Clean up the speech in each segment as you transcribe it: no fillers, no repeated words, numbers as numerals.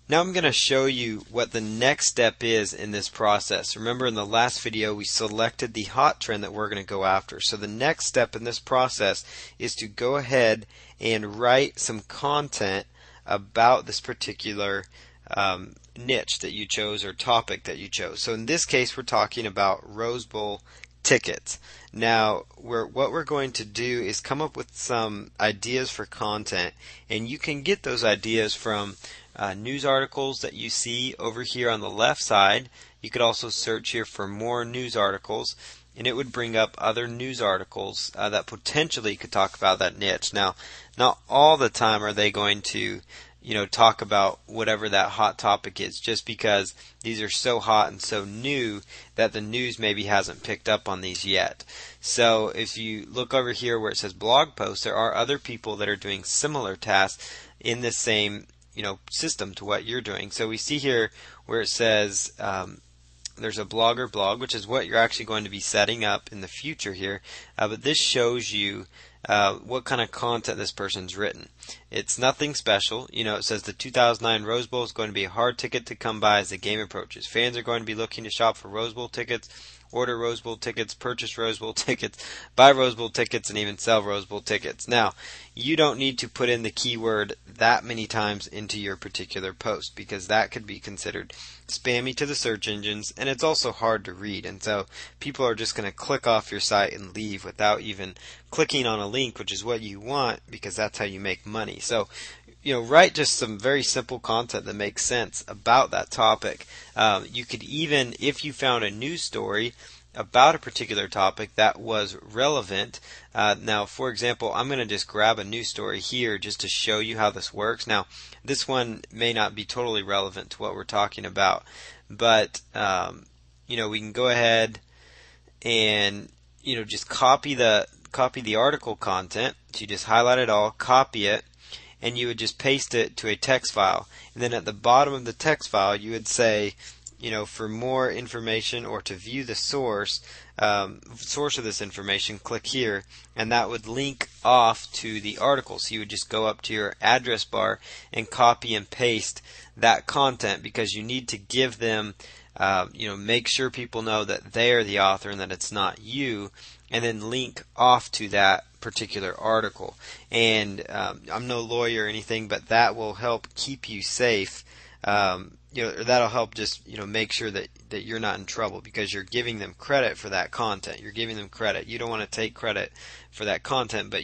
Now I'm going to show you what the next step is in this process. Remember, in the last video we selected the hot trend that we're going to go after. So the next step in this process is to go ahead and write some content about this particular niche that you chose or topic that you chose. So in this case we're talking about Rose Bowl tickets. Now what we're going to do is come up with some ideas for content, and you can get those ideas from news articles that you see over here on the left side. You could also search here for more news articles, and it would bring up other news articles that potentially could talk about that niche. Now, not all the time are they going to talk about whatever that hot topic is, just because these are so hot and so new that the news maybe hasn't picked up on these yet. So if you look over here where it says blog posts, there are other people that are doing similar tasks in the same system to what you're doing. So we see here where it says there's a blogger blog, which is what you're actually going to be setting up in the future here. But this shows you what kind of content this person's written. It's nothing special. It says the 2009 Rose Bowl is going to be a hard ticket to come by as the game approaches. Fans are going to be looking to shop for Rose Bowl tickets, order Rose Bowl tickets, purchase Rose Bowl tickets, buy Rose Bowl tickets, and even sell Rose Bowl tickets. Now, you don't need to put in the keyword that many times into your particular post, because that could be considered spammy to the search engines, and it's also hard to read, and so people are just going to click off your site and leave without even clicking on a link, which is what you want, because that's how you make money. So write just some very simple content that makes sense about that topic. You could even, if you found a news story about a particular topic that was relevant. Now, for example, I'm going to just grab a news story here just to show you how this works. Now, this one may not be totally relevant to what we're talking about, but we can go ahead and just copy the article content. So you just highlight it all, copy it, and you would just paste it to a text file. And then at the bottom of the text file, you would say, for more information or to view the source of this information, click here, and that would link off to the article. So you would just go up to your address bar and copy and paste that content, because you need to give them, make sure people know that they are the author and that it's not you, and then link off to that particular article. And I'm no lawyer or anything, but that will help keep you safe. That'll help just make sure that you're not in trouble, because you're giving them credit for that content. You're giving them credit. You don't want to take credit for that content, but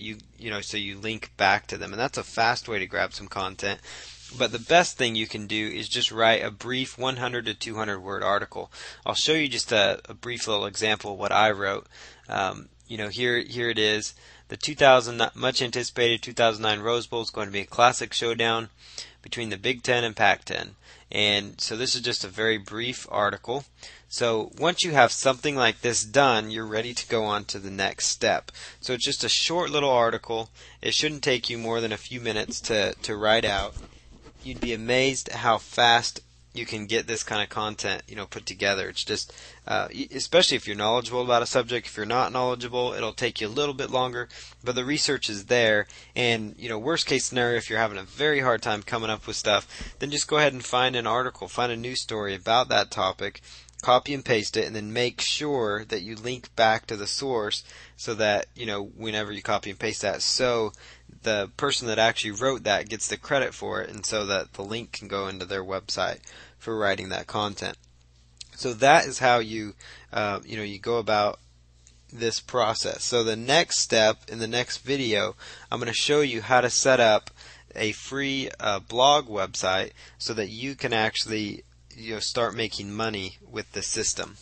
so you link back to them, and that's a fast way to grab some content. But the best thing you can do is just write a brief 100 to 200 word article. I'll show you just a brief little example of what I wrote. Here it is. The much anticipated 2009 Rose Bowl is going to be a classic showdown between the Big Ten and Pac-10. And so this is just a very brief article. So once you have something like this done, you're ready to go on to the next step. So it's just a short little article. It shouldn't take you more than a few minutes to write out. You'd be amazed at how fast you can get this kind of content put together. It's just especially if you're knowledgeable about a subject. If you're not knowledgeable, it'll take you a little bit longer, but the research is there. And worst case scenario, if you're having a very hard time coming up with stuff, then just go ahead and find an article, find a news story about that topic, copy and paste it, and then make sure that you link back to the source, so that whenever you copy and paste that, so the person that actually wrote that gets the credit for it, and so that the link can go into their website for writing that content. So that is how you go about this process. So the next step in the next video, I'm going to show you how to set up a free blog website so that you can actually start making money with the system.